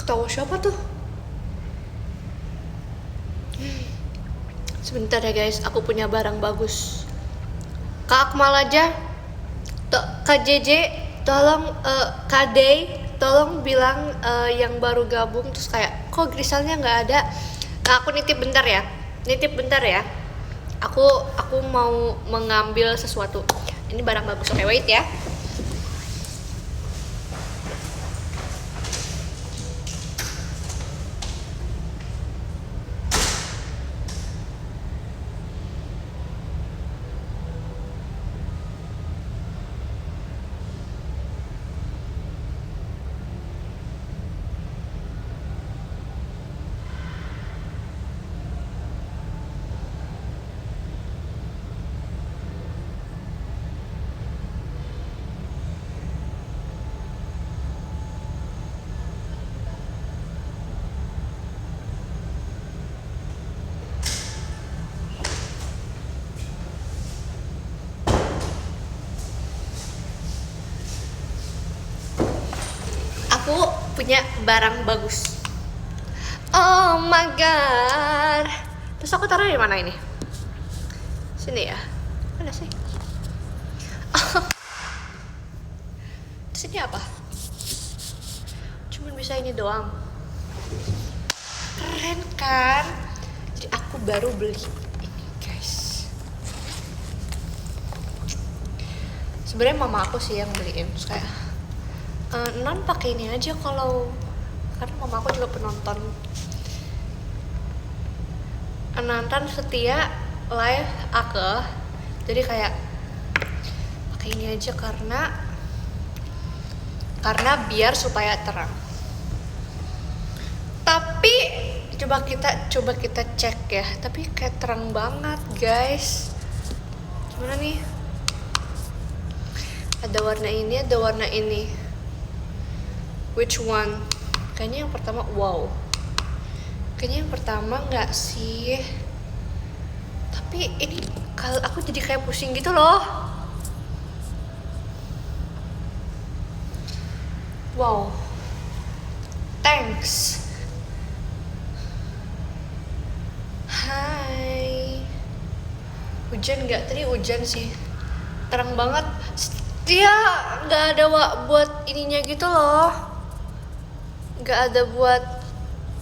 Ketawa siapa tuh? Sebentar ya guys, aku punya barang bagus. Kak Akmal aja, Kak JJ, tolong Kak Day, tolong bilang yang baru gabung terus kayak kok Grisalnya nggak ada. Nah, aku nitip bentar ya, Aku mau mengambil sesuatu. Ini barang bagus. Oke, wait ya. Aku punya barang bagus. Oh my god. Terus aku taruh di mana ini? Sini ya. Mana sih? Terus ini apa? Cuman bisa ini doang. Keren kan? Jadi aku baru beli ini guys. Sebenarnya mama aku sih yang beliin. Terus kayak non pakai ini aja kalau karena mama aku juga penonton setia live aku, jadi kayak pakai ini aja karena biar supaya terang. Tapi coba kita cek ya, tapi kayak terang banget guys. Gimana nih? Ada warna ini, ada warna ini. Which one? Kayaknya yang pertama. Wow. Kayaknya yang pertama nggak sih? Tapi ini kalau aku jadi kayak pusing gitu loh. Wow. Thanks. Hai. Hujan nggak? Tadi hujan sih. Terang banget. Dia nggak ada buat ininya gitu loh. Nggak ada buat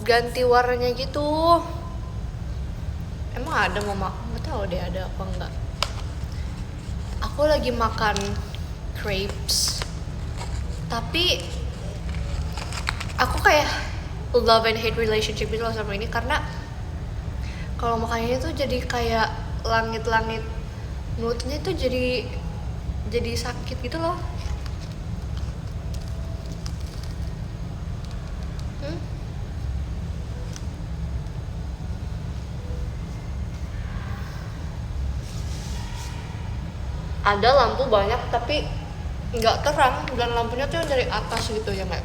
ganti warnanya gitu. Emang ada mama? Nggak tahu deh ada apa enggak. Aku lagi makan crepes, tapi aku kayak love and hate relationship gitu loh sama ini, karena kalau makannya tuh jadi kayak langit-langit, mulutnya tuh jadi sakit gitu loh. Ada lampu banyak tapi nggak terang, dan lampunya tuh yang dari atas gitu ya kayak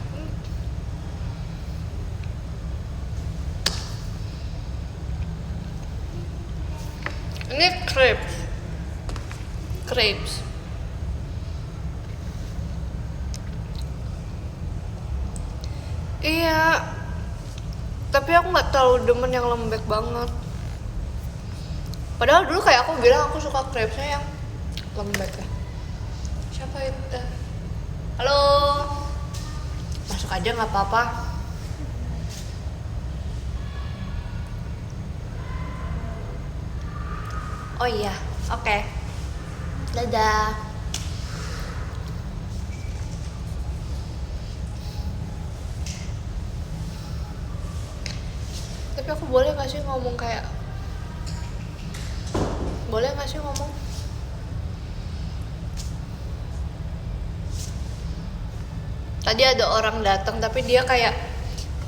ini crepes. Iya, tapi aku nggak terlalu demen yang lembek banget. Padahal dulu kayak aku bilang aku suka crepesnya yang lembek ya. Siapa itu? Halo, masuk aja nggak apa-apa. Oh iya, oke. Dadah. Tapi aku boleh nggak sih ngomong kayak? Boleh nggak sih ngomong? Tadi ada orang datang tapi dia kayak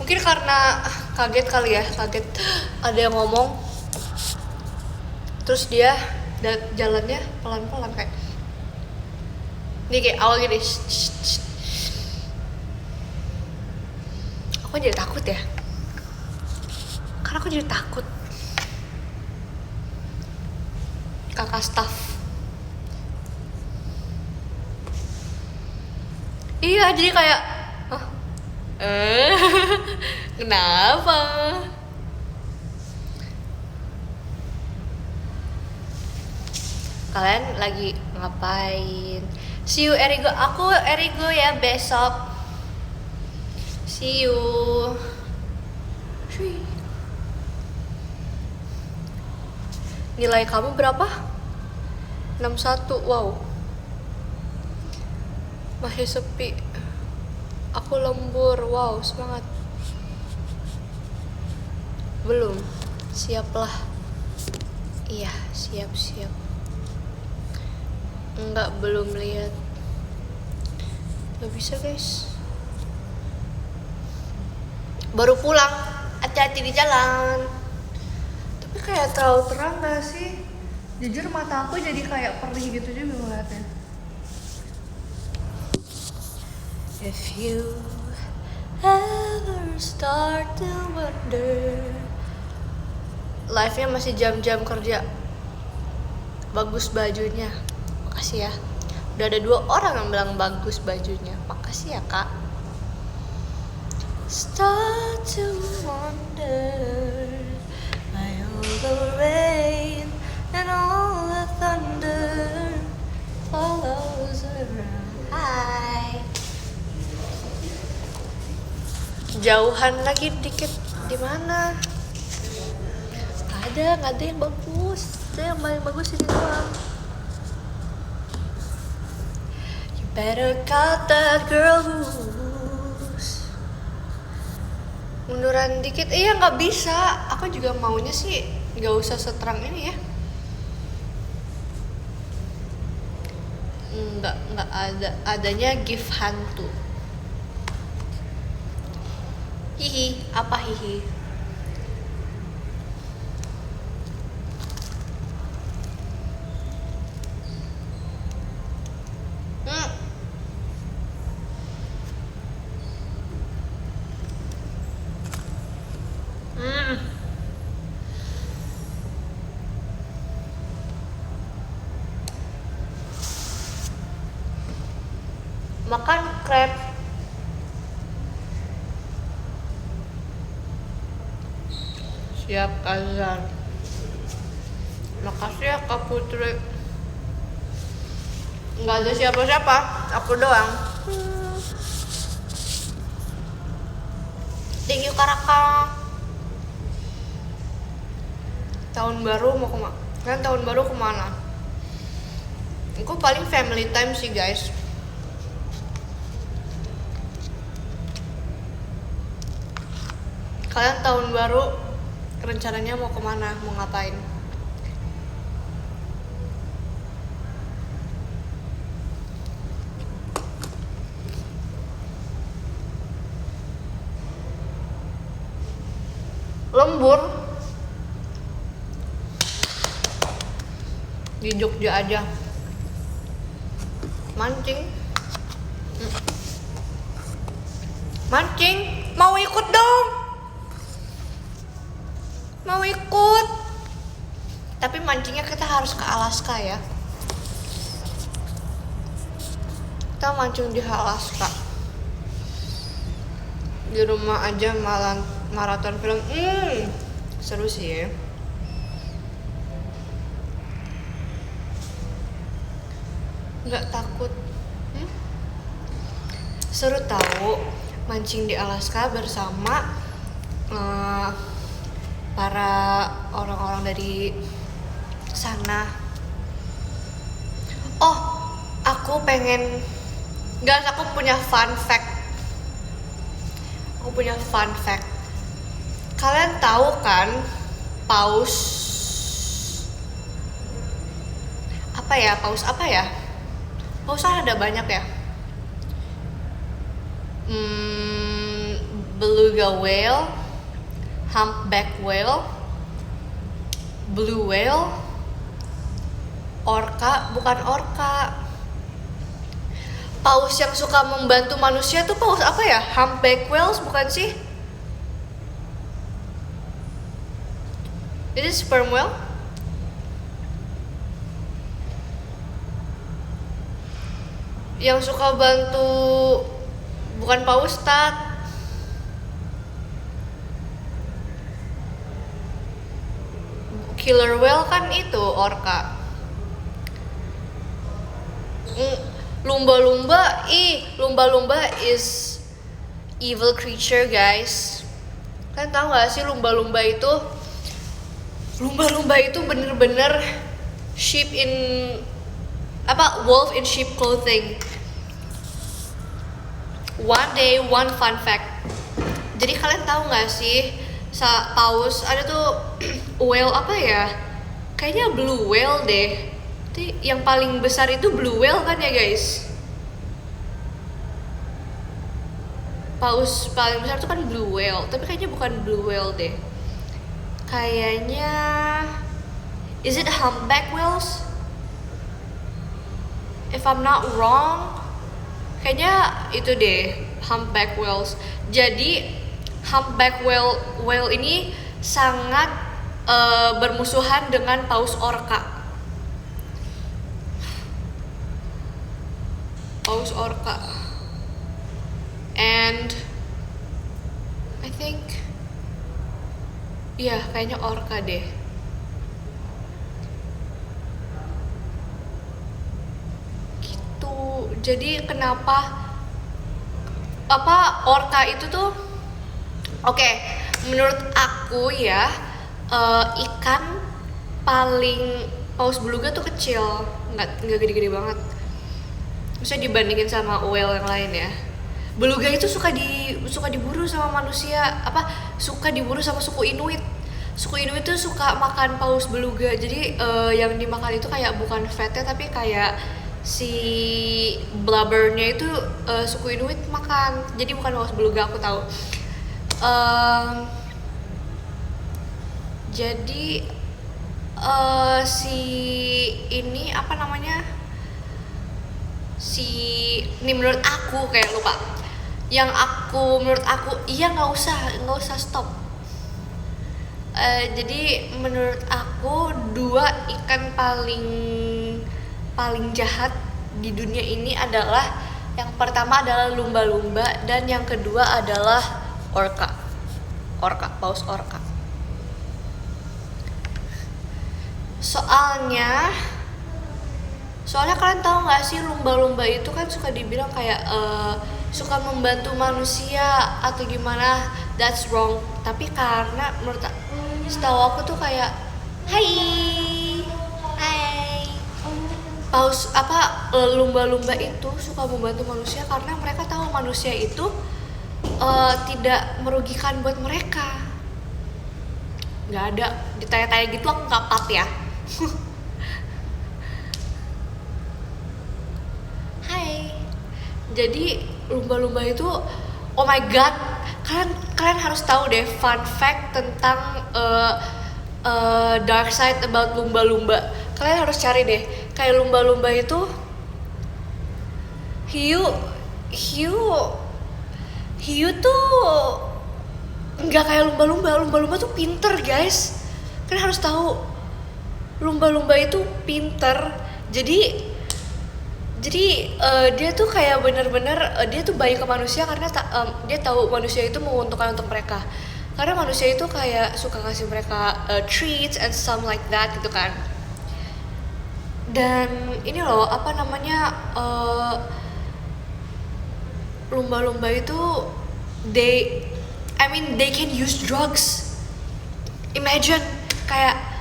mungkin karena kaget kali ya, ada yang ngomong. Terus dia jalannya pelan-pelan kayak ini, kayak awal gini. Aku jadi takut ya. Karena aku jadi takut. Kakak staff. Iya, jadi kayak Kenapa? Kalian lagi ngapain? See you Erigo. Aku Erigo ya besok. See you. Nilai kamu berapa? 61. Wow. Masih sepi. Aku lembur. Wow, semangat. Belum. Siaplah. Iya, siap-siap. Enggak, belum lihat. Gak bisa guys. Baru pulang. Hati-hati di jalan. Tapi kayak terlalu terang gak sih? Jujur mata aku jadi kayak perih gitu juga ngeliatnya. If you ever start to wonder. Live-nya masih jam-jam kerja. Bagus bajunya. Makasih ya. Udah ada 2 orang yang bilang bagus bajunya. Makasih ya kak. Start to wonder by all the rain and all the thunder follows around. Hi. Jauhan lagi dikit. Di mana? Nggak ada yang bagus. Yang paling bagus ini doang. You better cut that girl loose. Munduran dikit. Iya nggak bisa. Aku juga maunya sih nggak usah seterang ini ya. Nggak ada. Adanya gift hantu. Hihi. Apa hihi? Makan krep. Siap azan. Makasih ya Kak Putri. Nggak ada siapa-siapa, aku doang. Thank you Karaka. Tahun baru mau kemana? Kan tahun baru kemana? Aku paling family time sih guys. Kalian tahun baru rencananya mau kemana? Mau ngapain? Lembur di Jogja aja. Mancing. Mancing, mau ikut dong. Mau ikut. Tapi mancingnya kita harus ke Alaska ya. Kita mancing di Alaska. Di rumah aja maraton film. Seru sih ya. Nggak takut. Seru tahu mancing di Alaska bersama para orang-orang dari sana. Oh, aku pengen. Guys, aku punya fun fact. Kalian tahu kan paus apa ya? Paus kan ada banyak ya. Beluga whale, humpback whale, blue whale, bukan orca. Paus yang suka membantu manusia tuh paus apa ya? Humpback whales bukan sih? Ini sperm whale? Yang suka bantu bukan paus tat. killer whale kan itu orca. Lumba-lumba is evil creature, guys. Kalian tahu gak sih lumba-lumba itu bener-bener wolf in sheep clothing. One fun fact. Jadi kalian tahu gak sih paus ada tuh whale apa ya? Kayaknya blue whale deh. Yang paling besar itu blue whale kan ya, guys? Paus paling besar itu kan blue whale, tapi kayaknya bukan blue whale deh. Kayaknya is it humpback whales? If I'm not wrong, kayaknya itu deh, humpback whales. Jadi humpback whale ini sangat bermusuhan dengan paus orca. And I think kayaknya orca deh. Gitu. Jadi kenapa orca itu tuh menurut aku ya, ikan paling paus beluga tuh kecil, nggak gede-gede banget. Misalnya dibandingin sama whale yang lain ya. Beluga itu suka diburu sama manusia, suka diburu sama suku Inuit. Suku Inuit tuh suka makan paus beluga. Jadi yang dimakan itu kayak bukan fatnya, tapi kayak si blubbernya itu suku Inuit makan. Jadi bukan paus beluga, aku tahu. Jadi si ini ini menurut aku kayak lupa. Menurut aku nggak usah stop. Jadi menurut aku 2 ikan paling jahat di dunia ini adalah, yang pertama adalah lumba-lumba dan yang kedua adalah paus orca. Soalnya kalian tahu nggak sih, lumba-lumba itu kan suka dibilang kayak suka membantu manusia atau gimana. That's wrong. Tapi karena setahu aku tuh kayak hai lumba-lumba itu suka membantu manusia karena mereka tahu manusia itu tidak merugikan buat mereka. Nggak ada ditanya-tanya gitu, aku nggak pat ya. Jadi lumba-lumba itu, oh my god, kalian harus tahu deh fun fact tentang dark side about lumba-lumba. Kalian harus cari deh, kayak lumba-lumba itu hiu tuh nggak kayak lumba-lumba tuh pinter, guys. Kalian harus tahu, lumba-lumba itu pinter. Jadi dia tuh kayak bener-bener dia tuh baik ke manusia karena dia tahu manusia itu menguntungkan untuk mereka. Karena manusia itu kayak suka kasih mereka treats and some like that gitu kan. Dan ini loh lumba-lumba itu they can use drugs. Imagine kayak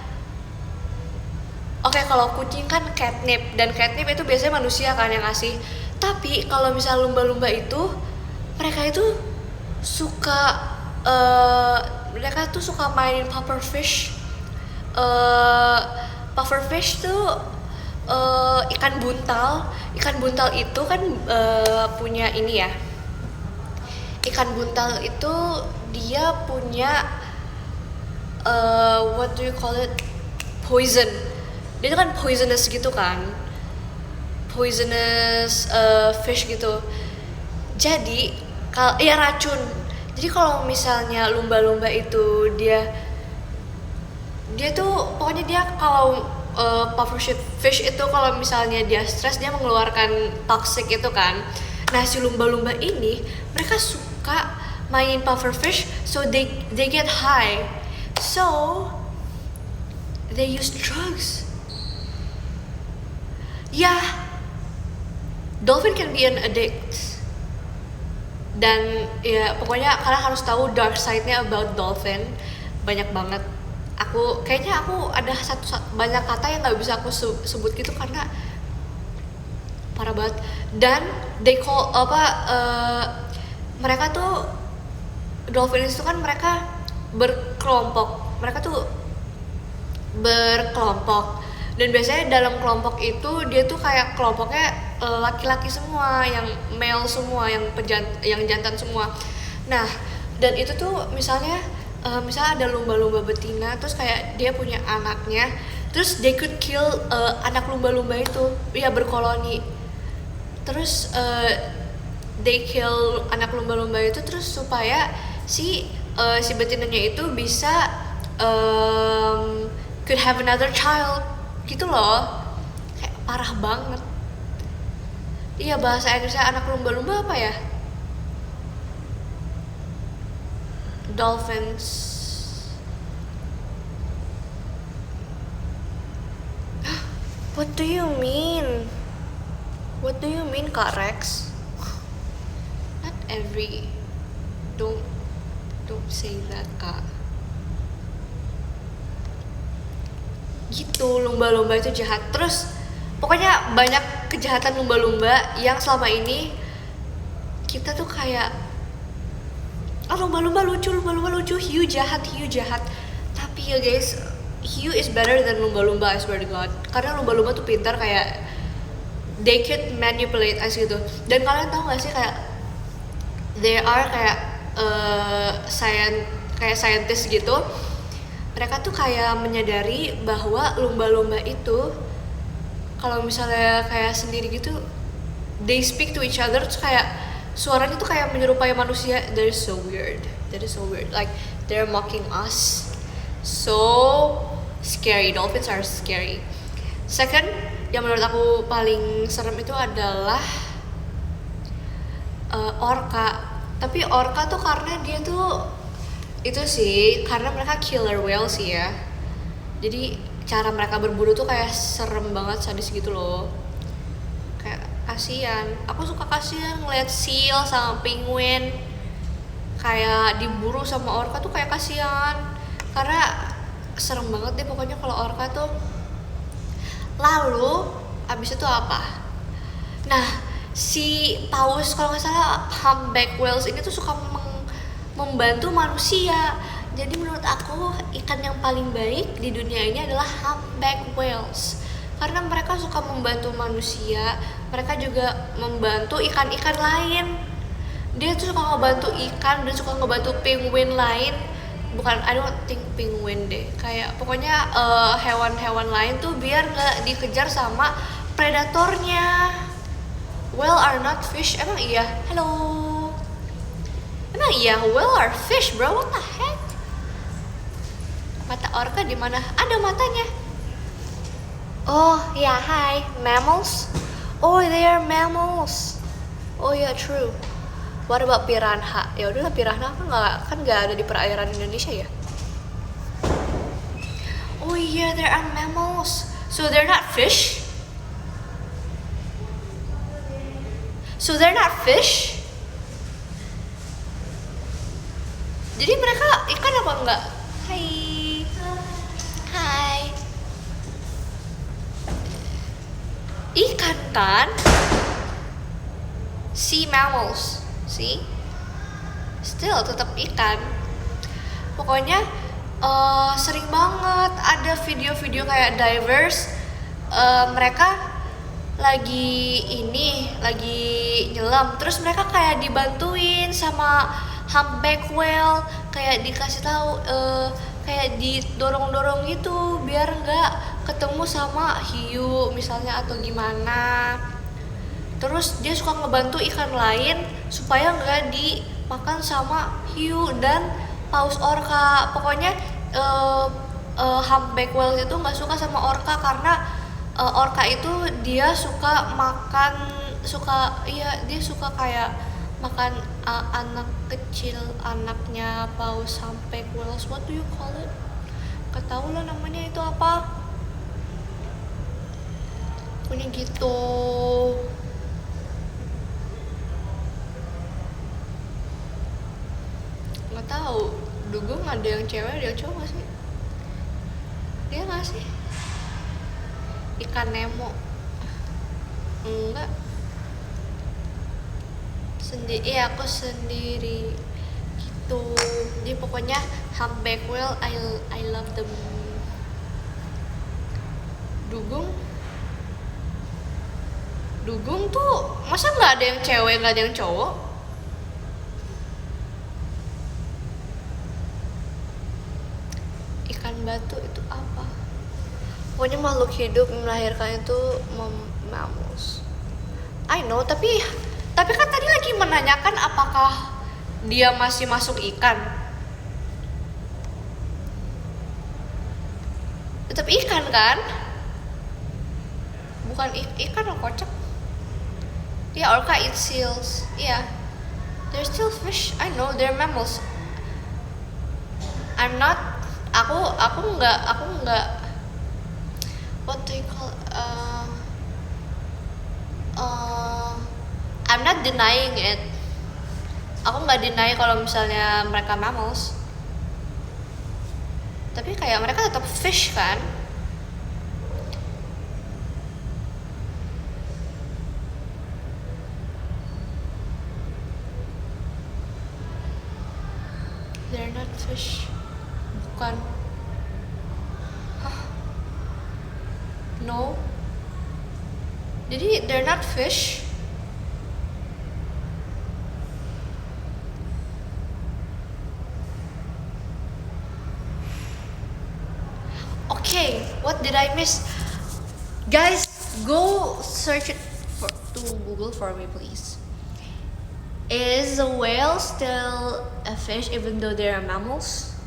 kalau kucing kan catnip, dan catnip itu biasanya manusia kan yang ngasih. Tapi kalau misalnya lumba-lumba itu, mereka tuh suka mainin pufferfish. Pufferfish tuh ikan buntal. Ikan buntal itu kan punya ini ya. Ikan buntal itu dia punya what do you call it? Poison. Dia itu kan poisonous gitu kan, fish gitu. Jadi racun. Jadi kalau misalnya lumba-lumba itu dia tuh pokoknya dia kalau pufferfish itu kalau misalnya dia stres, dia mengeluarkan toxic itu kan. Nah si lumba-lumba ini mereka suka main pufferfish, so they get high. So they use drugs. Yeah, dolphin can be an addict. Dan ya pokoknya kalian harus tahu dark side-nya about dolphin, banyak banget. Kayaknya aku ada banyak kata yang nggak bisa aku sebut gitu karena parah banget. Dan they call mereka tuh dolphin itu kan mereka berkelompok dan biasanya dalam kelompok itu dia tuh kayak kelompoknya laki-laki semua, yang male semua, yang jantan semua. Nah, dan itu tuh misalnya ada lumba-lumba betina, terus kayak dia punya anaknya, terus they could kill anak lumba-lumba itu, ya berkoloni. Terus they kill anak lumba-lumba itu terus supaya si betinanya itu bisa could have another child gitu loh. Kayak parah banget. Iya, bahasa Indonesia anak lumba-lumba apa ya? Dolphins. What do you mean? What do you mean, Kak Rex? Not every. Don't say that, Kak. Gitu, lumba-lumba itu jahat. Terus pokoknya banyak kejahatan lumba-lumba yang selama ini kita tuh kayak lumba-lumba lucu, hiu jahat. Tapi ya guys, hiu is better than lumba-lumba, I swear to God. Karena lumba-lumba tuh pintar, kayak they could manipulate us gitu. Dan kalian tahu gak sih kayak they are kayak scientist gitu. Mereka tuh kayak menyadari bahwa lumba-lumba itu kalau misalnya kayak sendiri gitu, they speak to each other, terus kayak suaranya tuh kayak menyerupai manusia. That is so weird. Like they're mocking us. So scary. Dolphins are scary. Second, yang menurut aku paling serem itu adalah orca. Tapi orca tuh karena dia tuh itu sih karena mereka killer whale sih ya. Jadi cara mereka berburu tuh kayak serem banget, sadis gitu loh. Kayak kasihan. Aku suka kasihan ngeliat seal sama penguin kayak diburu sama orca tuh kayak kasihan. Karena serem banget deh pokoknya kalau orca tuh. Lalu abis itu apa? Nah, si paus kalau nggak salah humpback whales ini tuh suka membantu manusia. Jadi menurut aku ikan yang paling baik di dunia ini adalah humpback whales. Karena mereka suka membantu manusia, mereka juga membantu ikan-ikan lain. Dia tuh suka ngebantu ikan dan suka ngebantu penguin lain. Bukan, I don't think penguin deh. Kayak pokoknya hewan-hewan lain tuh biar nggak dikejar sama predatornya. Whale are not fish. Emang iya? Hello. Emang iya, whale are fish, bro. What the heck? Mata orca di mana? Ada matanya. Oh, ya, hi. Mammals? Oh, they are mammals. Oh, yeah, true. What about piranha? Ya udahlah, piranha kan nggak ada di perairan Indonesia ya. Oh yeah, there are mammals. So they're not fish? So they're not fish? Jadi mereka ikan apa enggak? Hai. Ikan kan? Sea mammals. See? Still tetap ikan. Pokoknya sering banget ada video-video kayak divers, mereka lagi nyelam, terus mereka kayak dibantuin sama humpback whale, kayak dikasih tahu, kayak didorong-dorong gitu biar nggak ketemu sama hiu misalnya atau gimana. Terus dia suka ngebantu ikan lain supaya nggak dimakan sama hiu dan paus orca. Pokoknya humpback whale itu nggak suka sama orca karena orca itu dia suka kayak makan anak kecil, anaknya paus humpback whales. What do you call it? Gak tau lah namanya itu apa. Punya gitu. Gak tahu. Dugong ada yang cewek ada yang cowok gak sih? Dia gak sih? Ikan Nemo. Enggak. Iya aku sendiri gitu. Jadi pokoknya humpback whale I love them. Dugong tuh masa nggak ada yang cewek nggak ada yang cowok? Ikan batu itu apa? Pokoknya makhluk hidup melahirkan itu mammals. I know, tapi kan tadi lagi menanyakan apakah dia masih masuk ikan. Tetap ikan kan? Bukan ikan yang kocak. Yeah, orca eat seals. Yeah, they're still fish. I know they're mammals. I'm not. Aku nggak. What do you call? I'm not denying it. Aku nggak deny kalau misalnya mereka mammals. Tapi kayak mereka tetap fish kan? They're not fish. Bukan. Hah? No. Jadi they're not fish. Okay, what did I miss? Guys, go search it to Google for me, please. Is a whale still a fish even though they are mammals?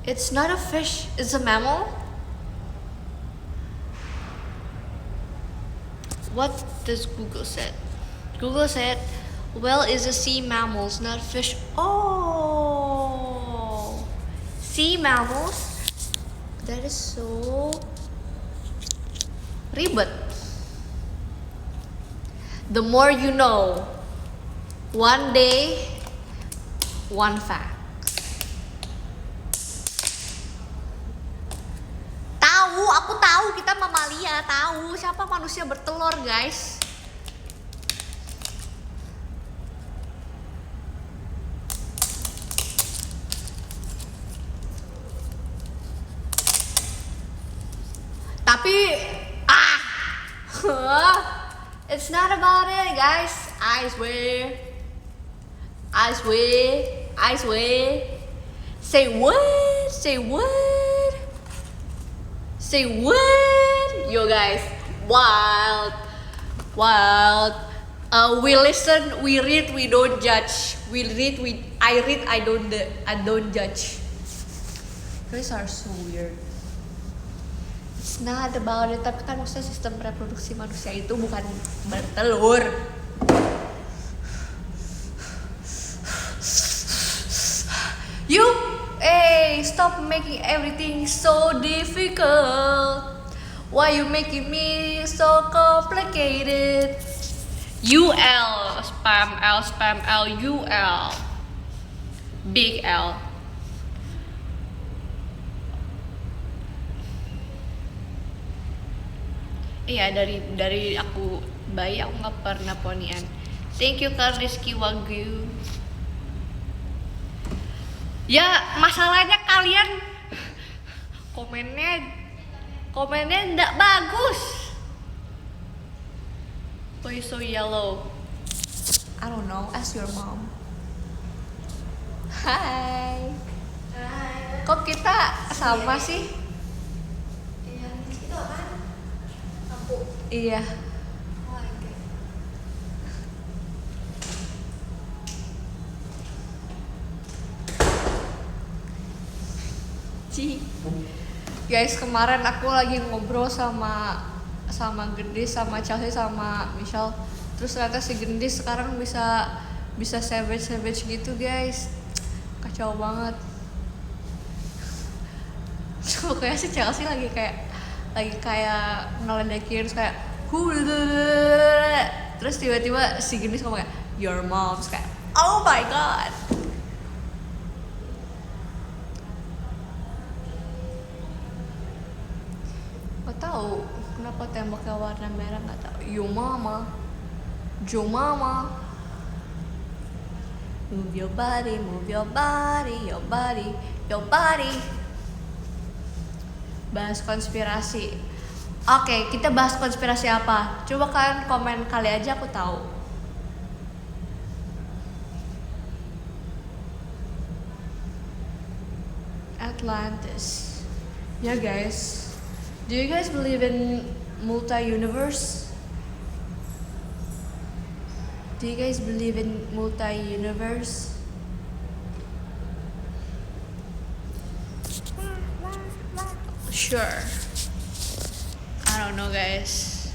It's not a fish, it's a mammal. What does Google said? Google said whale is a sea mammals, not fish. Oh, sea mammals. That is so ribet. The more you know. One day, one fact. Aku tahu kita mamalia, tahu siapa manusia bertelur, guys. Tapi it's not about it, guys. I swear. Say what? Yo guys, wild. We listen, we read, we don't judge. I read, I don't judge. Guys are so weird. It's not about it, tapi kan maksudnya sistem reproduksi manusia itu bukan bertelur. Stop making everything so difficult. Why you making me so complicated? UL, spam L, UL, big L. Iya, dari aku bayi aku nggak pernah ponian. Thank you Kak Rizky Wagyu. Ya masalahnya kalian komennya nggak bagus. Why you so yellow? I don't know, ask your mom. Hai. Kok kita sama sih? Itu apaan? Lampu. Iya. Guys, kemarin aku lagi ngobrol sama Gendis, sama Chelsea, sama Michelle. Terus ternyata si Gendis sekarang bisa savage gitu, guys. kacau banget. Pokoknya si Chelsea lagi kayak ngeledekin terus kayak terus tiba-tiba si Genis ngomong kayak your mom, terus kayak oh my god. Gak tahu kenapa temboknya warna merah, gak tahu. Yo mama, Jo mama. Move your body, move your body, your body, your body. Bahas konspirasi. Oke, kita bahas konspirasi apa? Coba kalian komen kali aja, aku tahu. Atlantis. Yeah guys. Do you guys believe in multi-universe? Do you guys believe in multi-universe? Sure. I don't know guys.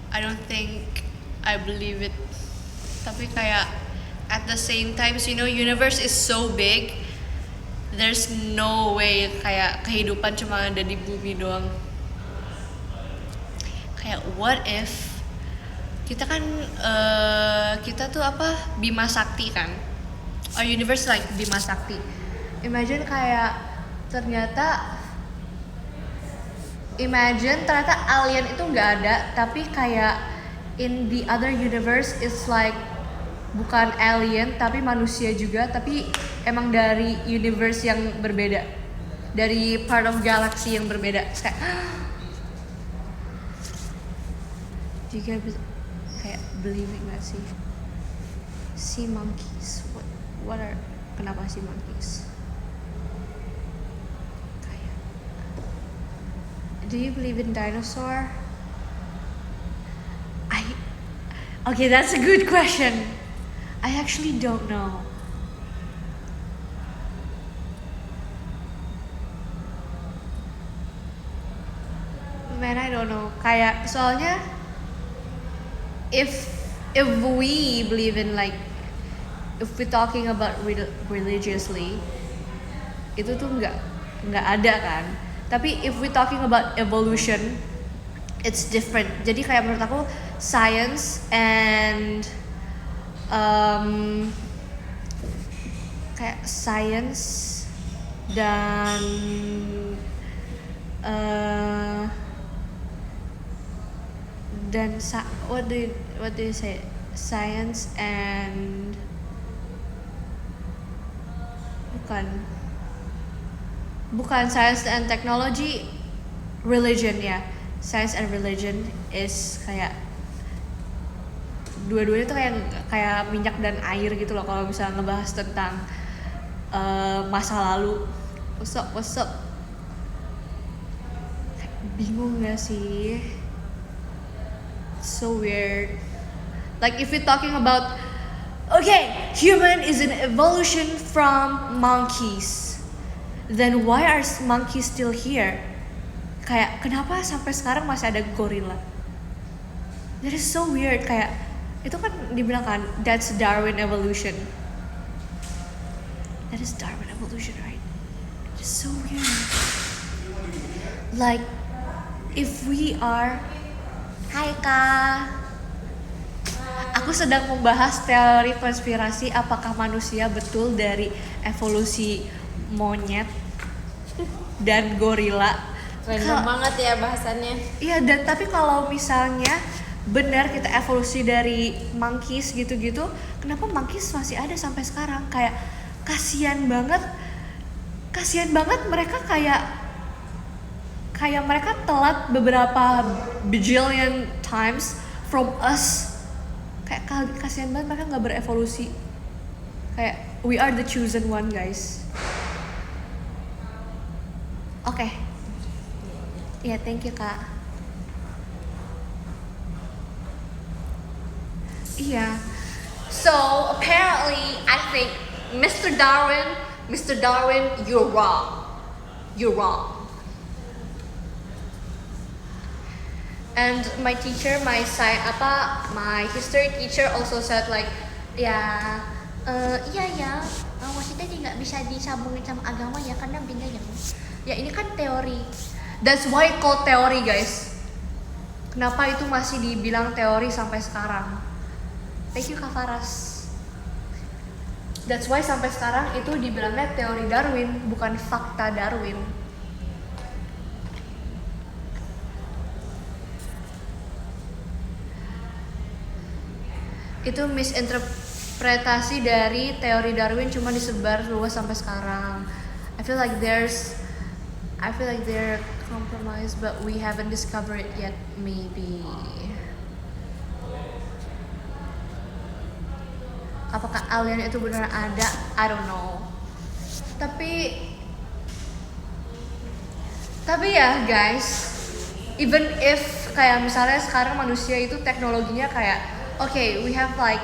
I don't think I believe it. Tapi kayak at the same time, you know, universe is so big. There's no way kayak kehidupan cuma ada di bumi doang. Kayak what if kita kan kita tuh apa, Bima Sakti kan, our universe like Bima Sakti. Imagine ternyata alien itu nggak ada, tapi kayak in the other universe it's like bukan alien tapi manusia juga, tapi emang dari universe yang berbeda, dari part of galaxy yang berbeda. Kayak juga kayak believing gak sih? Sea monkeys, what are, kenapa sea monkeys? Kayak, do you believe in dinosaur? Okay, that's a good question. I actually don't know. Man, I don't know. Kayak soalnya if we believe in like, if we talking about religiously, itu tuh nggak ada kan. Tapi if we talking about evolution, it's different. Jadi kayak menurut aku science and kayak science dan what do you say, science and bukan science and technology, religion ya. Science and religion is kayak dua-duanya tuh kayak minyak dan air gitu loh kalau misalnya ngebahas tentang masa lalu. What's up? Bingung gak sih? So weird. Like if we're talking about, okay, human is an evolution from monkeys, then why are monkeys still here? Kayak kenapa sampai sekarang masih ada gorila? That is so weird. Kayak itu kan dibilang kan, that's Darwin evolution. That is Darwin evolution, right? It's so weird. Like if we are, hai Kak, aku sedang membahas teori konspirasi apakah manusia betul dari evolusi monyet dan gorila. Random banget ya bahasannya. Iya, dan tapi kalau misalnya benar kita evolusi dari monkeys gitu-gitu, kenapa monkeys masih ada sampai sekarang? Kayak kasihan banget mereka, kayak mereka telat beberapa bajillion times from us. Kayak kasihan banget mereka nggak berevolusi. Kayak we are the chosen one, guys. Oke. Ya, thank you Kak. Iya. So apparently I think Mr. Darwin, you're wrong. And my teacher, my history teacher also said like, yeah, maksudnya dia nggak bisa disambungin sama agama ya karena bedanya. Ya ini kan teori. That's why it called teori guys. Kenapa itu masih dibilang teori sampai sekarang? Thank you Kak Faras. That's why sampai sekarang itu dibilangnya teori Darwin, bukan fakta Darwin. Itu misinterpretasi dari teori Darwin cuma disebar luas sampai sekarang. I feel like they're compromised but we haven't discovered it yet maybe. Apakah alien itu benar ada? I don't know. Tapi ya guys, even if kayak misalnya sekarang manusia itu teknologinya kayak okay, we have like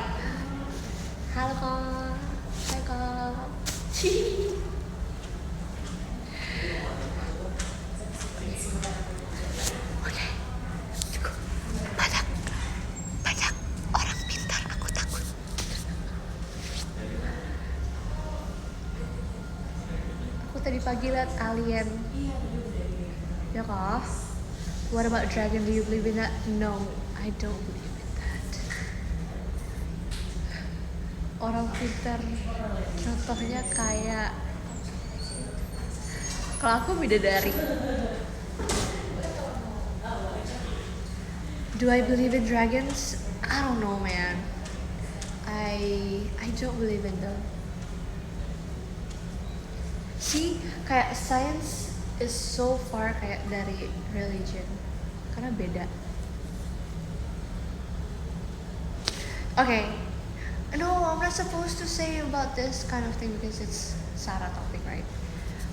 halo kak, hai kak. Oke, cukup. Banyak orang pintar, aku takut. Aku tadi pagi lihat alien. Ya kak. What about dragon? Do you believe in that? No, I don't believe in that. Orang pintar, contohnya kayak kalau aku bidadari. Do I believe in dragons? I don't know, man. I don't believe in them. See, kayak science is so far kayak dari religion karena beda. Okay, no, I'm not supposed to say about this kind of thing because it's Sarah topic, right?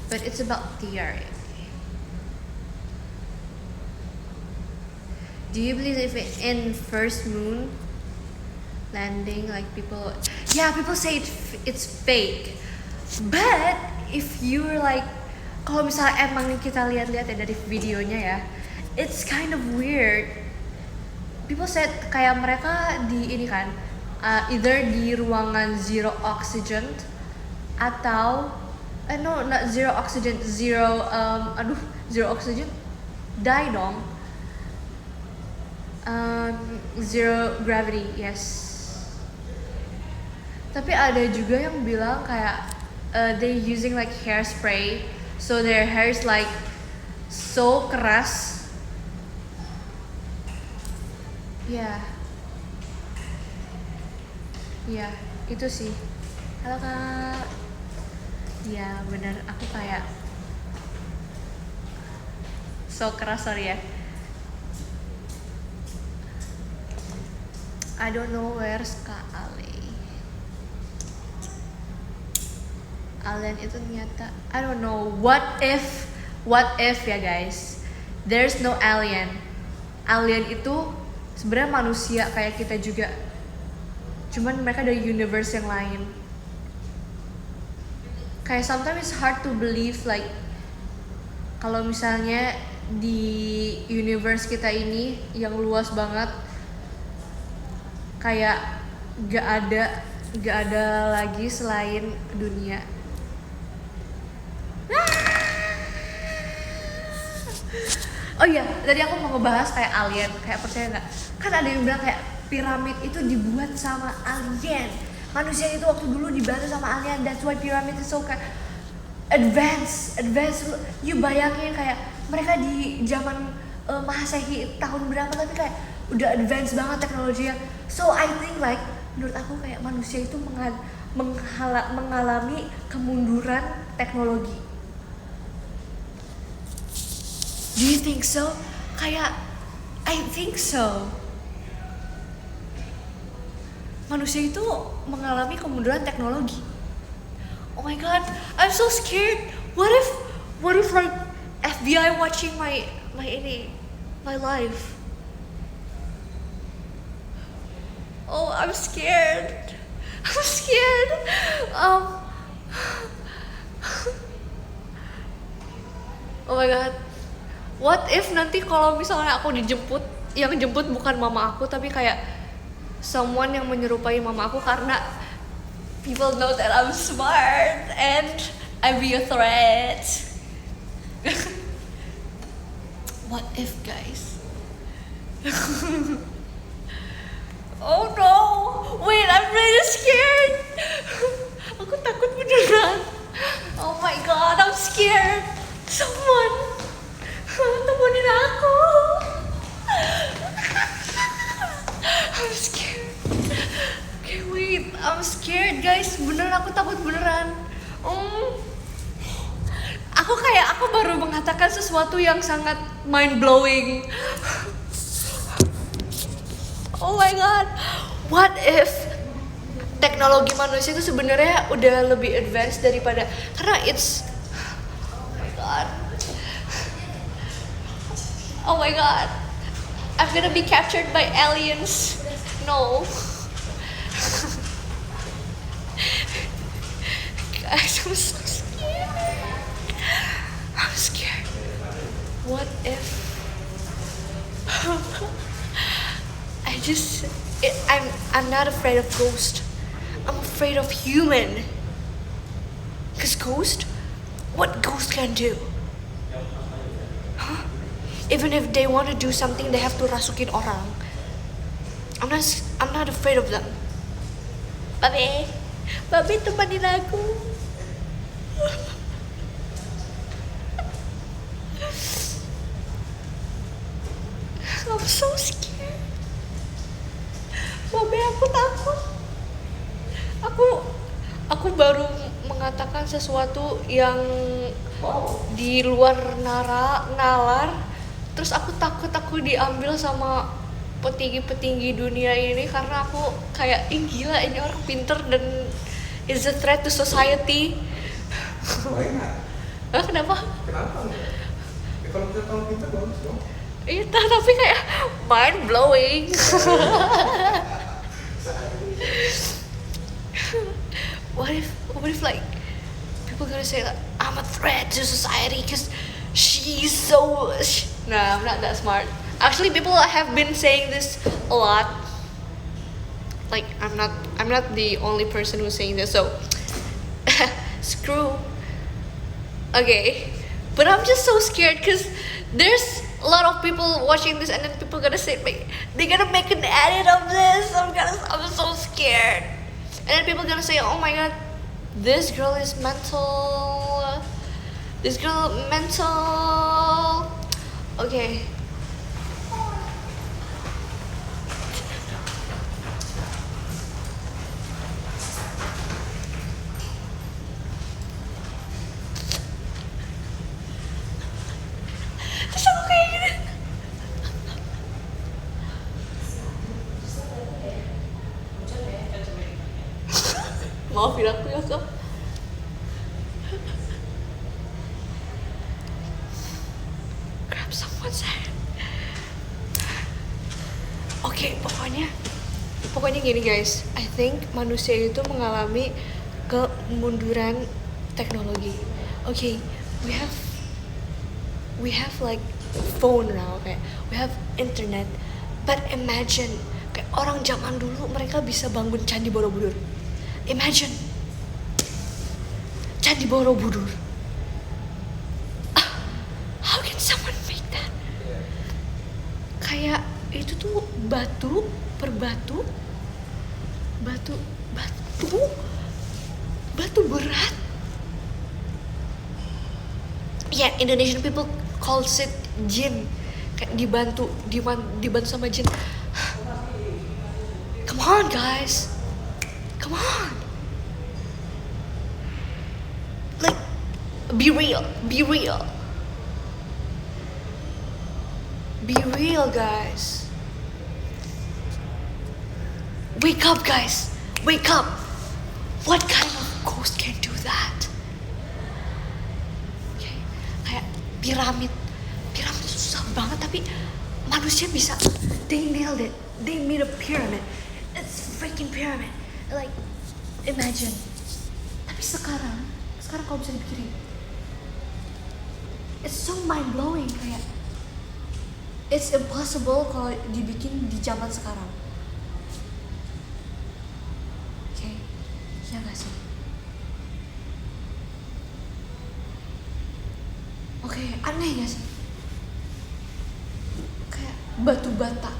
But it's about theory. Do you believe in first moon landing? Like people say it's fake. But if you're like, kalau misalnya emang kita lihat-lihat ya dari videonya ya, it's kind of weird. People said kayak mereka di ini kan, either di ruangan zero oxygen atau no, not zero oxygen, zero oxygen, die dong. Zero gravity, yes. Tapi ada juga yang bilang kayak they using like hairspray, so their hair is like so keras. Ya, yeah, itu sih. Halo kak. Ya benar, aku kayak so keras, sorry ya. I don't know where's Kak Ale. Alien itu nyata. I don't know. What if ya guys, there's no alien. Alien itu sebenarnya manusia kayak kita juga. Cuman mereka dari universe yang lain. Kayak sometimes it's hard to believe like kalau misalnya di universe kita ini yang luas banget, kayak gak ada lagi selain dunia. Oh iya, tadi aku mau ngebahas kayak alien, kayak percaya nggak? Kan ada yang bilang kayak piramid itu dibuat sama alien. Manusia itu waktu dulu dibantu sama alien, that's why piramid is so kayak advance. You bayangin kayak mereka di zaman Masehi tahun berapa, tapi kayak udah advance banget teknologinya. So I think like menurut aku kayak manusia itu mengalami kemunduran teknologi. Do you think so? Kayak I think so. Manusia itu mengalami kemunduran teknologi. Oh my god, I'm so scared. What if like FBI watching my life? Oh, I'm scared. Oh my god. What if nanti kalau misalnya aku dijemput, yang jemput bukan mama aku tapi kayak someone yang menyerupai mama aku, karena people know that I'm smart and I be a threat. What if, guys? Oh no! Wait, I'm really scared. Aku takut beneran. Oh my god, I'm scared. Someone, temenin aku. I'm scared. Okay, wait, I'm scared, guys. Beneran, aku takut beneran. Aku baru mengatakan sesuatu yang sangat mind blowing. Oh my god, what if teknologi manusia itu sebenarnya udah lebih advance daripada, karena it's, oh my god, I'm gonna be captured by aliens. No. Guys, I'm so scared. I'm scared. What if I'm not afraid of ghost. I'm afraid of human. Cause ghost, what ghost can do? Huh? Even if they want to do something, they have to rasukin orang. I'm not afraid of them. Babe temenin aku. I'm so scared. Babe, aku takut. Aku baru mengatakan sesuatu yang di luar nalar. Terus aku takut aku diambil sama petinggi-petinggi dunia ini karena aku kayak, ih gila ini orang pinter dan is a threat to society. Kenapa? Kenapa enggak? Ya, kalau kita tahu pintar bagus dong. Iya, tapi kayak mind blowing. What if like people gonna say that I'm a threat to society because she's so. Nah, I'm not that smart. Actually, people have been saying this a lot. Like I'm not the only person who's saying this. So screw. Okay, but I'm just so scared because there's a lot of people watching this, and then people gonna say they're gonna make an edit of this. I'm so scared, and then people gonna say, oh my god, this girl is mental. This girl mental. Okay. Terus aku kayak gini. Maafin aku ya, Kak. Grab someone's hand. Oke, pokoknya gini guys. I think manusia itu mengalami kemunduran teknologi. Okay, we have like phone now, kayak we have internet. But imagine kayak orang zaman dulu mereka bisa bangun Candi Borobudur. Imagine Candi Borobudur. How can someone make that? Kayak itu tuh batu per batu berat. Yeah, Indonesian people calls it jin. Kayak dibantu sama jin. Come on guys, come on. Like, be real, guys. Wake up, guys, wake up. What kind of ghost can do that? Okay. Kayak piramid susah banget, tapi manusia bisa. They nailed it. They made a pyramid. It's freaking pyramid. Like, imagine. Tapi sekarang kalau bisa dipikirin, it's so mind blowing. Kayak it's impossible kalau dibikin di zaman sekarang. Okay, ya guys. Oke, aneh gak sih? Kayak batu bata.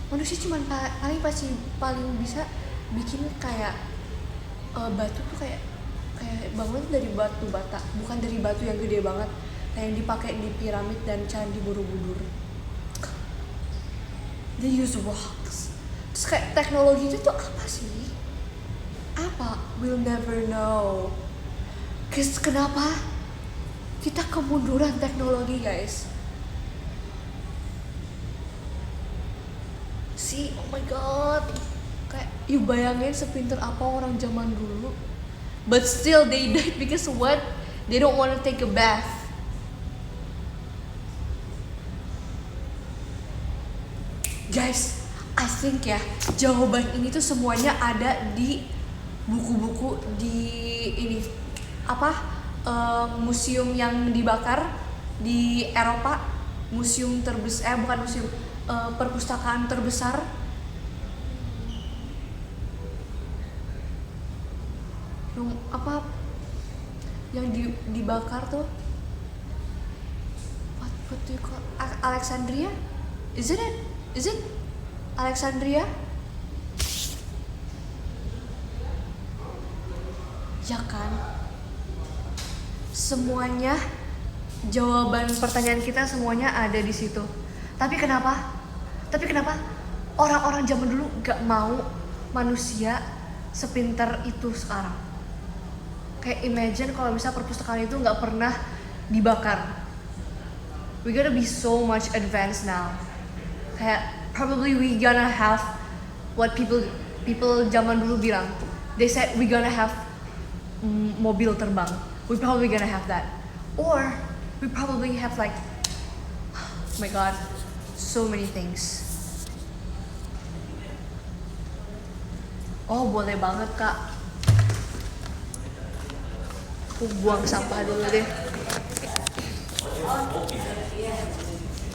Manusia cuma paling bisa bikin kayak batu tuh kayak bangunan dari batu bata, bukan dari batu yang gede banget kayak yang dipakai di piramid dan candi Borobudur. They use rocks. Terus kayak teknologi itu tuh apa sih? Apa? We'll never know. Kenapa? Kita kemunduran teknologi, guys. Oh my god. Kayak you bayangin sepinter apa orang zaman dulu. But still they died because what? They don't want to take a bath. Guys, I think ya jawaban ini tuh semuanya ada di buku-buku di ini museum yang dibakar di Eropa, museum terbesar bukan museum, perpustakaan terbesar yang dibakar tuh what do you call Alexandria? Is it Alexandria? Ya kan? Semuanya jawaban pertanyaan kita semuanya ada di situ. Tapi kenapa orang-orang zaman dulu gak mau manusia sepinter itu sekarang? Kayak imagine kalau misalnya perpustakaan itu gak pernah dibakar. We gotta be so much advanced now. Kayak probably we gonna have what people zaman dulu bilang. They said we gonna have mobil terbang. We probably gonna have that. Or we probably have like, oh my god, so many things. Oh boleh banget kak. Aku buang sampah dulu deh.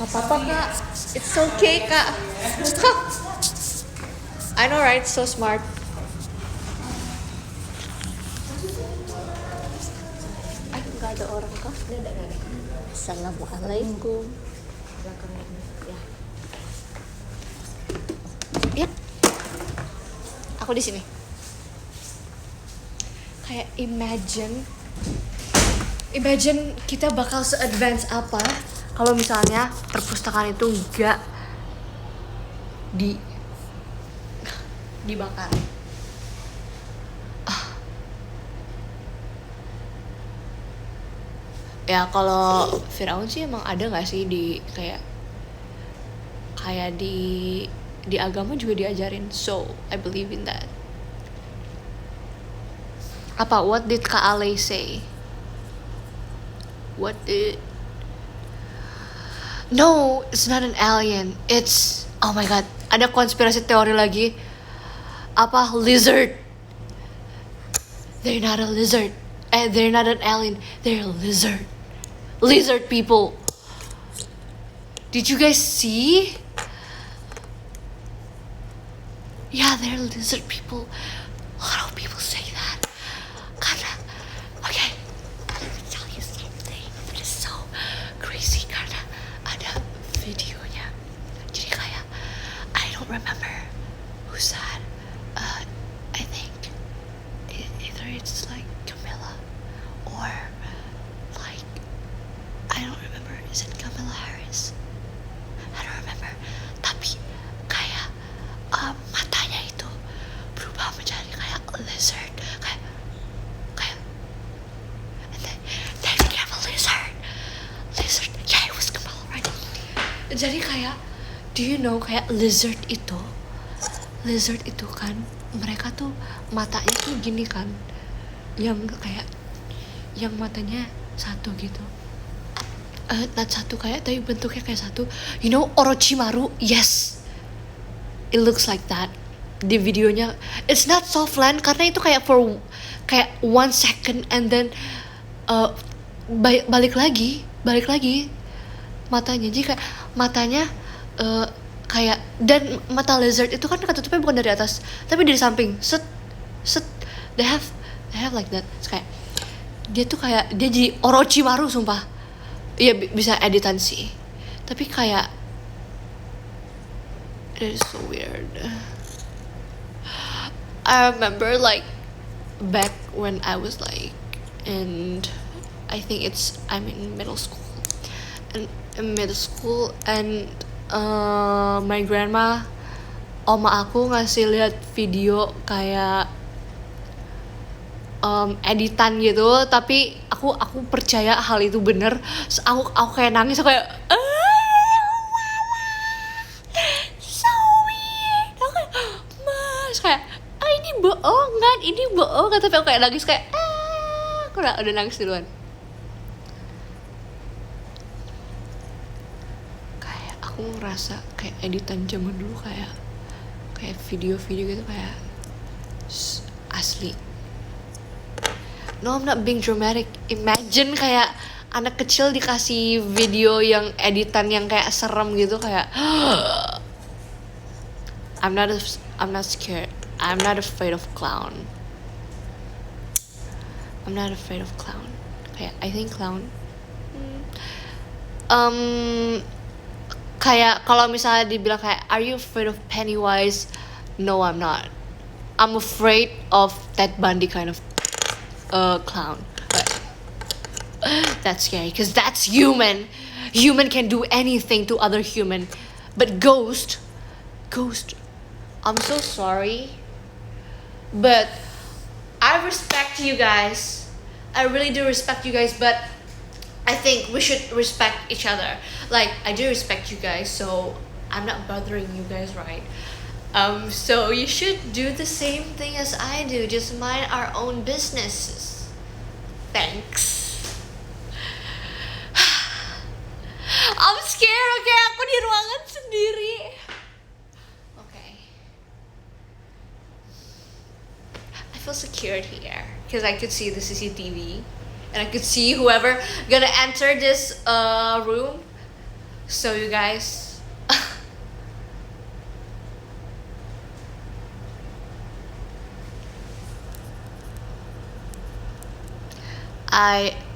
Apa-apa kak, it's okay kak. I know right, so smart. Gak ada orang kah? Ada. Assalamualaikum. Ya. Aku di sini. Kayak imagine kita bakal se-advance apa kalau misalnya perpustakaan itu enggak dibakar. Ya kalau Firaun sih emang ada nggak sih di kayak di agama juga diajarin, so I believe in that. What did Kak Ale say? No, it's not an alien. It's, oh my god, ada konspirasi teori lagi. Lizard. They're not a lizard. They're not an alien. They're a lizard. Lizard people. Did you guys see? Yeah, they're lizard people. A lot of people say that. Karena, okay, let me tell you something that is so crazy. Karena ada videonya. Jadi kayak, I don't remember who said. I think either it's like Camilla or like, I don't remember. Is it Kamala Harris? I don't remember. Tapi kayak matanya itu berubah menjadi kayak lizard, kayak, and then they became a lizard. Yeah, it was Kamala, right? Jadi kayak, do you know kayak lizard itu kan mereka tuh matanya tuh gini kan, yang kayak yang matanya satu gitu. Not satu kayak, tapi bentuknya kayak satu. You know Orochimaru? Yes, it looks like that. Di videonya, it's not soft land karena itu kayak for kayak 1 second and then balik lagi matanya. Jadi kayak matanya kayak, dan mata lizard itu kan ketutupnya bukan dari atas tapi dari samping. Set they have like that. It's kayak dia tuh kayak dia jadi Orochimaru sumpah. Iya bisa editan sih, tapi kayak it is so weird. I remember like back when I was like and I think I'm in middle school and my grandma, oma aku ngasih lihat video kayak editan gitu, tapi aku percaya hal itu bener. Aku kayak nangis, aku kayak so weird. Aku kayak mas kayak ini bohong kan, tapi aku kayak nangis kayak aku udah nangis duluan. Kayak aku ngerasa kayak editan zaman dulu kayak video-video gitu kayak asli. No, I'm not being dramatic. Imagine kayak anak kecil dikasih video yang editan yang kayak serem gitu kayak I'm not scared. I'm not afraid of clown. Kayak I think clown. Kayak kalau misalnya dibilang kayak are you afraid of Pennywise? No, I'm not. I'm afraid of Ted Bundy kind of clown. But that's scary because that's human. Human can do anything to other human, but ghost. I'm so sorry, but I respect you guys. I really do respect you guys, but I think we should respect each other. Like I do respect you guys, so I'm not bothering you guys, right? So you should do the same thing as I do. Just mind our own businesses. Thanks. I'm scared, okay? Aku di ruangan sendiri. Okay. I feel secured here because I could see the CCTV and I could see whoever gonna enter this room. So you guys.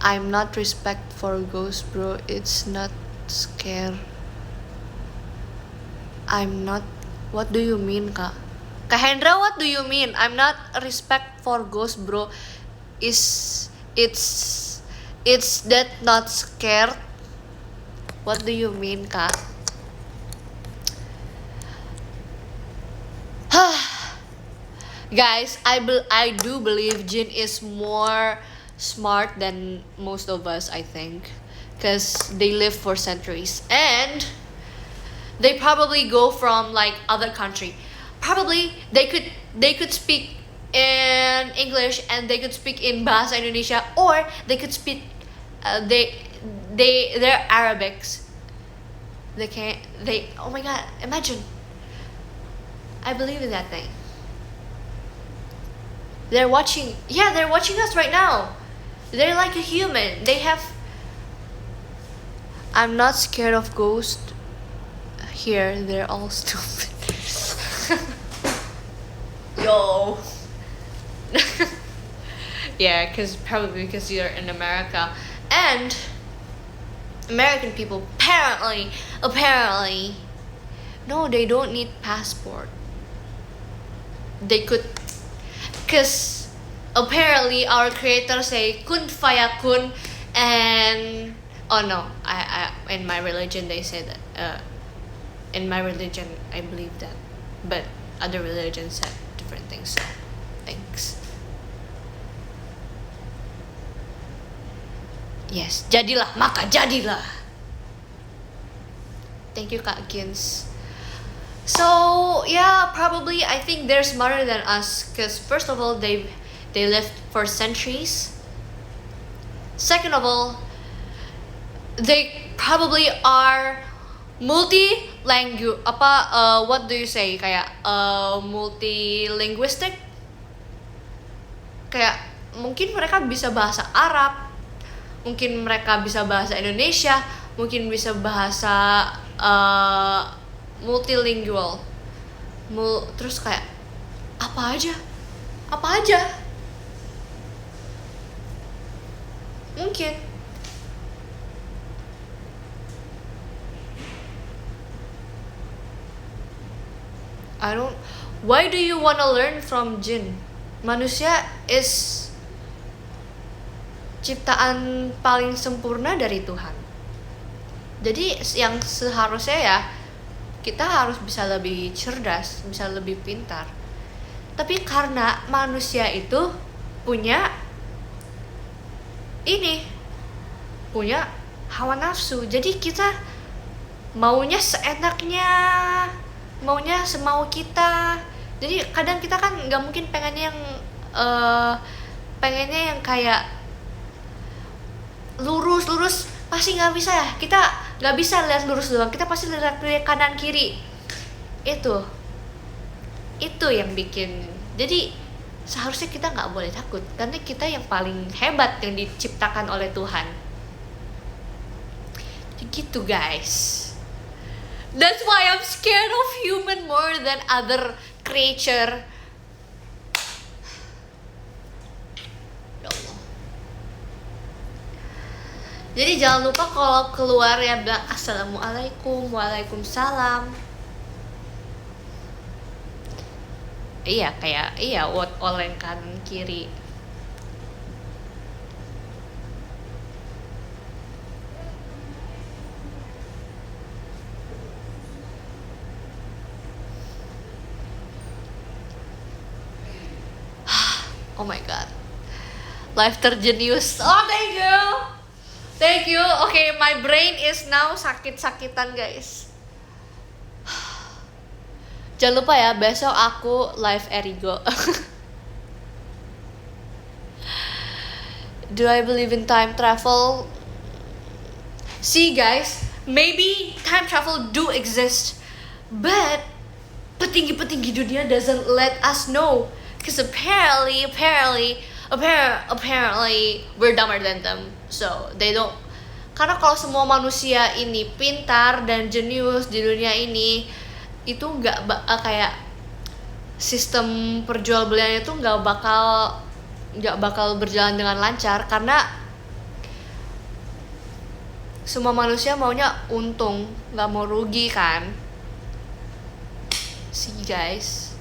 I'm not respect for ghost, bro. It's not scare. I'm not. What do you mean, Kak? Kak Hendra, what do you mean? I'm not respect for ghost, bro. It's that not scared. What do you mean, Kak? Guys, I do believe Jin is more smart than most of us, I think, because they live for centuries and they probably go from like other country. Probably they could speak in English and they could speak in Bahasa Indonesia, or they could speak they're Arabics. Oh my god, imagine. I believe in that thing. They're watching us right now. They're like a human. I'm not scared of ghosts. Here, they're all stupid. Yo. Yeah, probably because you're in America. And American people apparently, no, they don't need passport. They could, because apparently our creator say kun fayakun, and oh no, I in my religion they say that in my religion I believe that, but other religions have different things, so thanks. Yes, jadilah, maka jadilah. Thank you, Kak Gins. So yeah, probably I think they're smarter than us, because first of all they lived for centuries. Second of all, they probably are what do you say, kayak multilinguistic. Kayak mungkin mereka bisa bahasa Arab, mungkin mereka bisa bahasa Indonesia, mungkin bisa bahasa multilingual. Terus kayak apa aja. mungkin. Why do you wanna learn from jin? Manusia is ciptaan paling sempurna dari Tuhan. Jadi yang seharusnya ya kita harus bisa lebih cerdas, bisa lebih pintar. Tapi karena manusia itu punya hawa nafsu, jadi kita maunya seenaknya, maunya semau kita. Jadi kadang kita kan nggak mungkin pengennya yang kayak lurus pasti nggak bisa ya. Kita nggak bisa lihat lurus doang, kita pasti lihat kanan kiri. Itu yang bikin. Jadi seharusnya kita nggak boleh takut, karena kita yang paling hebat yang diciptakan oleh Tuhan. Gitu guys. That's why I'm scared of human more than other creature. Ya Allah. Jadi jangan lupa kalau keluar ya bilang assalamualaikum, waalaikumsalam. Iya oleng kanan kiri. Oh my god, life terjenius. Oh thank you. Okay, my brain is now sakit-sakitan guys. Jangan lupa ya, besok aku live Erigo. Do I believe in time travel? See guys, maybe time travel do exist, but petinggi-petinggi dunia doesn't let us know. Because apparently we're dumber than them. So they don't. Karena kalau semua manusia ini pintar dan jenius di dunia ini, itu nggak kayak sistem perjualbelian itu nggak bakal berjalan dengan lancar, karena semua manusia maunya untung, nggak mau rugi kan. See guys.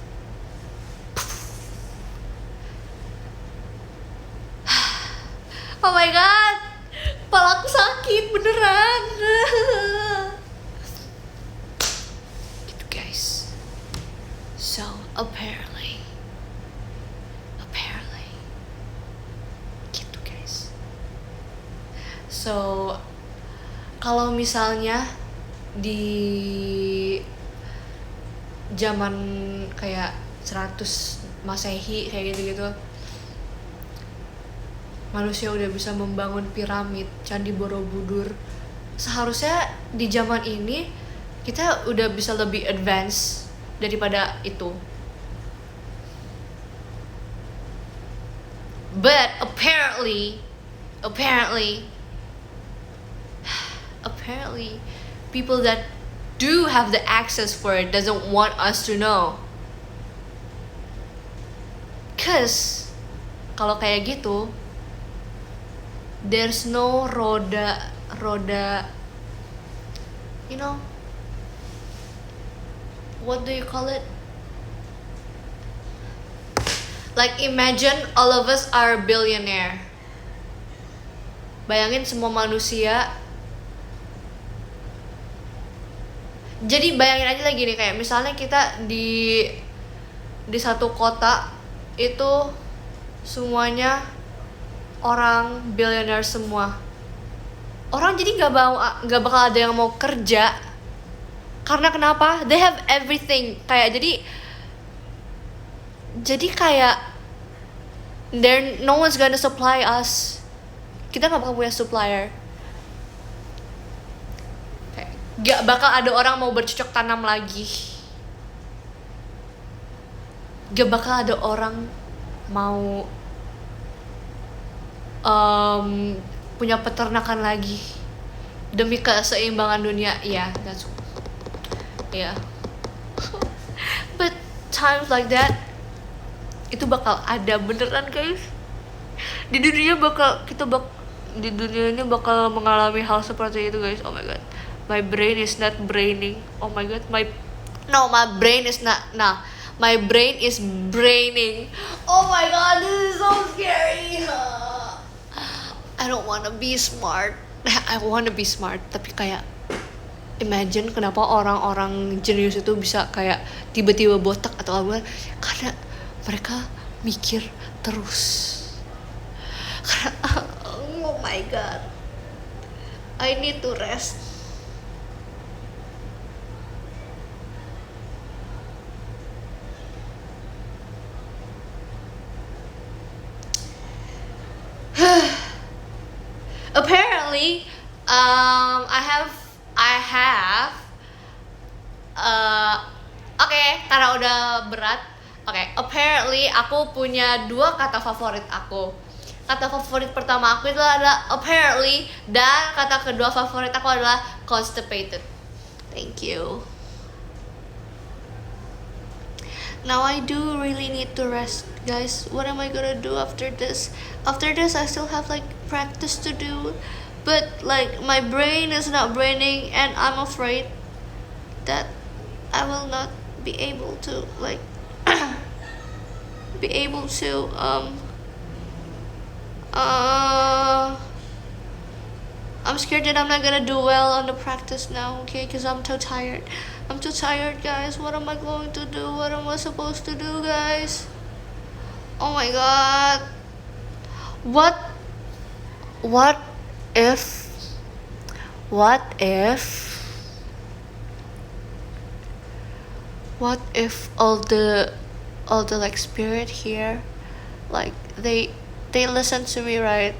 Oh my god, kepala aku sakit beneran. Gitu guys. So apparently gitu guys. So kalau misalnya di zaman kayak 100 Masehi kayak gitu-gitu, manusia udah bisa membangun piramid, candi Borobudur. Seharusnya di zaman ini kita udah bisa lebih advance daripada itu. But apparently people that do have the access for it doesn't want us to know. Cause kalau kayak gitu, there's no roda, you know, what do you call it? Like imagine all of us are billionaire. Bayangin semua manusia. Jadi bayangin aja lagi nih, kayak misalnya kita di satu kota itu semuanya orang billionaire semua. Orang jadi nggak bakal ada yang mau kerja. Karena kenapa? They have everything. Kayak jadi kayak no one's gonna supply us. Kita nggak bakal punya supplier. Kayak nggak bakal ada orang mau bercocok tanam lagi. Gak bakal ada orang mau punya peternakan lagi demi keseimbangan dunia. But times like that itu bakal ada beneran guys. Di dunia di dunia ini bakal mengalami hal seperti itu guys. Oh my god, my brain is not braining. Oh my god, my brain is not, my brain is braining. Oh my god, this is so scary. I don't wanna be smart. I wanna be smart, tapi kayak imagine kenapa orang-orang jenius itu bisa kayak tiba-tiba botak atau apa, karena mereka mikir terus. Karena oh my god, I need to rest. Apparently, I have, oke, karena udah berat. Oke, apparently aku punya 2 kata favorit aku. Kata favorit pertama aku itu adalah apparently, dan kata kedua favorit aku adalah constipated. Thank you. Now I do really need to rest, guys. What am I gonna do after this? After this, I still have like practice to do, but like my brain is not braining, and I'm afraid that I will not be able to like be able to I'm scared that I'm not gonna do well on the practice now, okay? Because I'm too tired. I'm too tired, guys. What am I going to do? What am I supposed to do, guys? Oh my god. What if all the like spirit here, like they listen to me, right?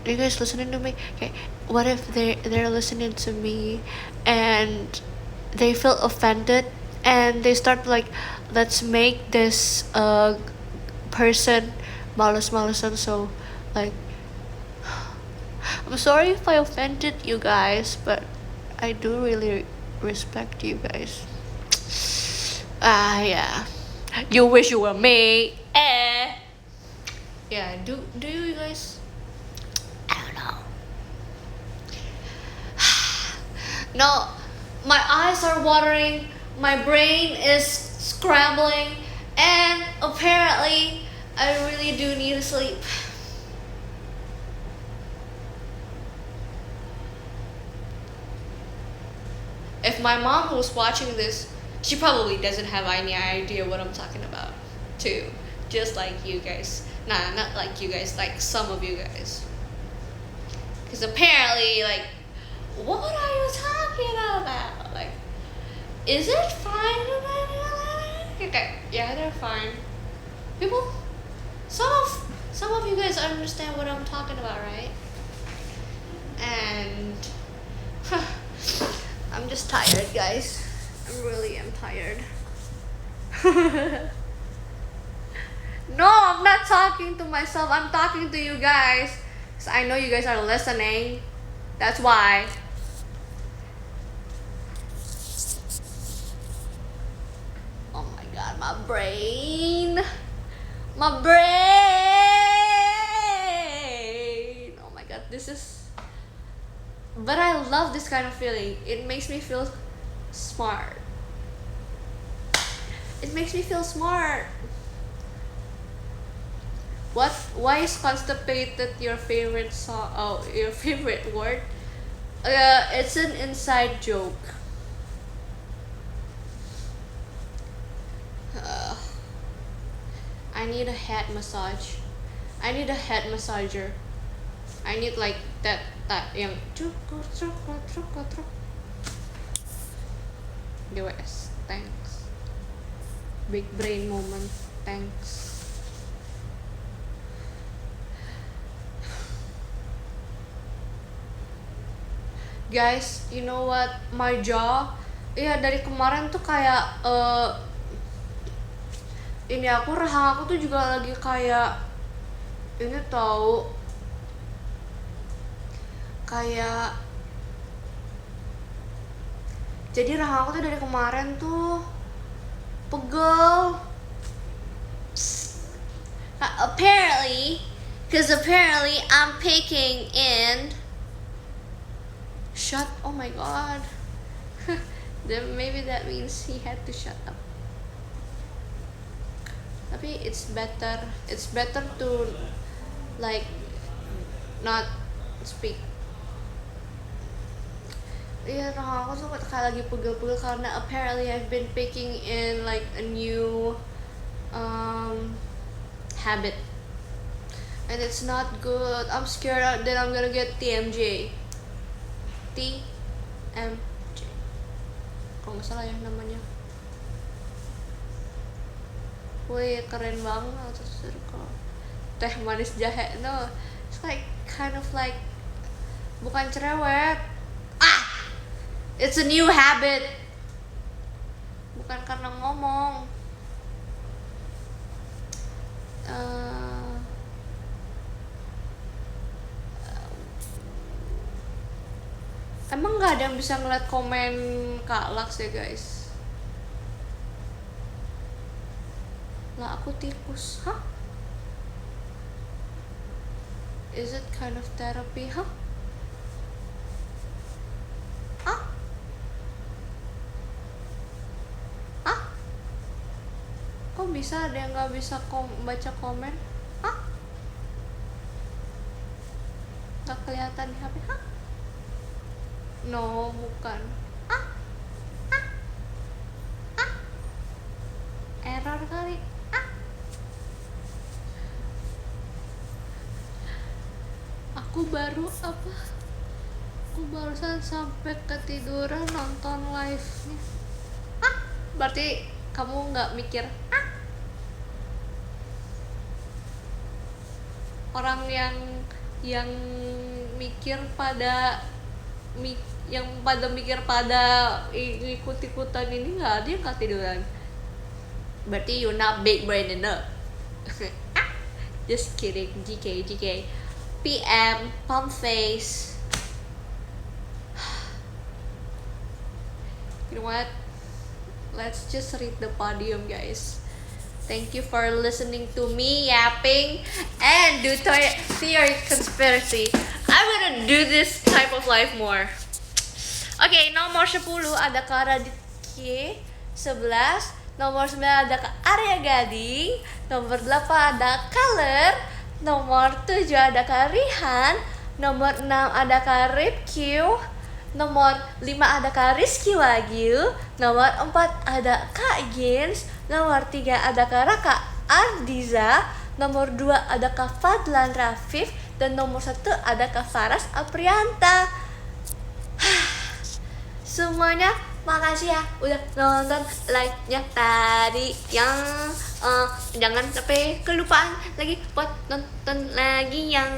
Are you guys listening to me? Okay. What if they're listening to me and they feel offended and they start like, let's make this person males-malesan, so like I'm sorry if I offended you guys, but I do really respect you guys. Yeah. You wish you were me. Yeah, do you guys? I don't know. No, my eyes are watering, my brain is scrambling, and apparently I really do need to sleep. If my mom who's watching this, she probably doesn't have any idea what I'm talking about too. Just like you guys. Nah, not like you guys, like some of you guys. Because apparently, like, what are you talking about? Like, is it fine? Okay, yeah, they're fine. People, some of you guys understand what I'm talking about, right? And I'm just tired, guys. I really am tired. No, I'm not talking to myself. I'm talking to you guys. Because I know you guys are listening. That's why. Oh my god, my brain. My brain. Oh my god, this is... But I love this kind of feeling. It makes me feel smart. It makes me feel smart. Why is constipated your favorite song? Oh, your favorite word? It's an inside joke. I need a head massage. I need a head massager. I need like that yang GWS. Thanks. Big brain moment. Thanks. Guys, you know what? My jaw, iya dari kemarin tuh kayak ini aku rahang aku tuh juga lagi kayak ini tahu kayak jadi rahang aku tuh dari kemarin tuh pegel. Apparently Because apparently I'm picking in. Oh my god. Then maybe that means he had to shut up. Tapi it's better to like not speak. Iya, nah aku tuh kayak lagi pegel-pegel karena apparently I've been picking in like a new habit, and it's not good. I'm scared that I'm gonna get TMJ. Kalau nggak salah ya namanya. Wih, keren banget. Teh manis jahe, no, it's like kind of like bukan cerewet. It's a new habit, bukan karena ngomong. Emang nggak ada yang bisa ngeliat komen Kak Laks ya guys? Lah aku tikus, hah? Is it kind of therapy, hah? Kok bisa ada yang nggak bisa baca komen? Hah? Nggak kelihatan di HP? Hah? No, bukan. Error kali. Aku barusan sampai ketiduran nonton live-nya. Berarti kamu nggak mikir? Orang yang mikir pada ikut-ikutan ini nggak ada yang ketiduran. Berarti you not big brain enough. Just kidding. GK. PM pump face. You know what? Let's just read the podium, guys. Thank you for listening to me yapping and do theory conspiracy. I'm gonna do this type of life more. Okay, nomor 10 ada Kak Raditya 11, nomor 9 ada Kak Arya Gading, nomor 8 ada Color, nomor 7 ada Kak Rihan, nomor 6 ada Kak Ripq, nomor 5 ada Kak Rizky Wagyu, nomor 4 ada Kak Gins, nomor 3 ada Kak Raka Ardiza, nomor 2 ada Kak Fadlan Rafif, dan nomor 1 ada Kak Faras Aprianta. Semuanya makasih ya udah nonton live-nya tadi. Jangan sampai kelupaan lagi buat nonton lagi yang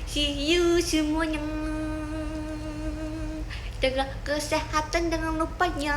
see you semuanya. Jaga kesehatan jangan lupa ya.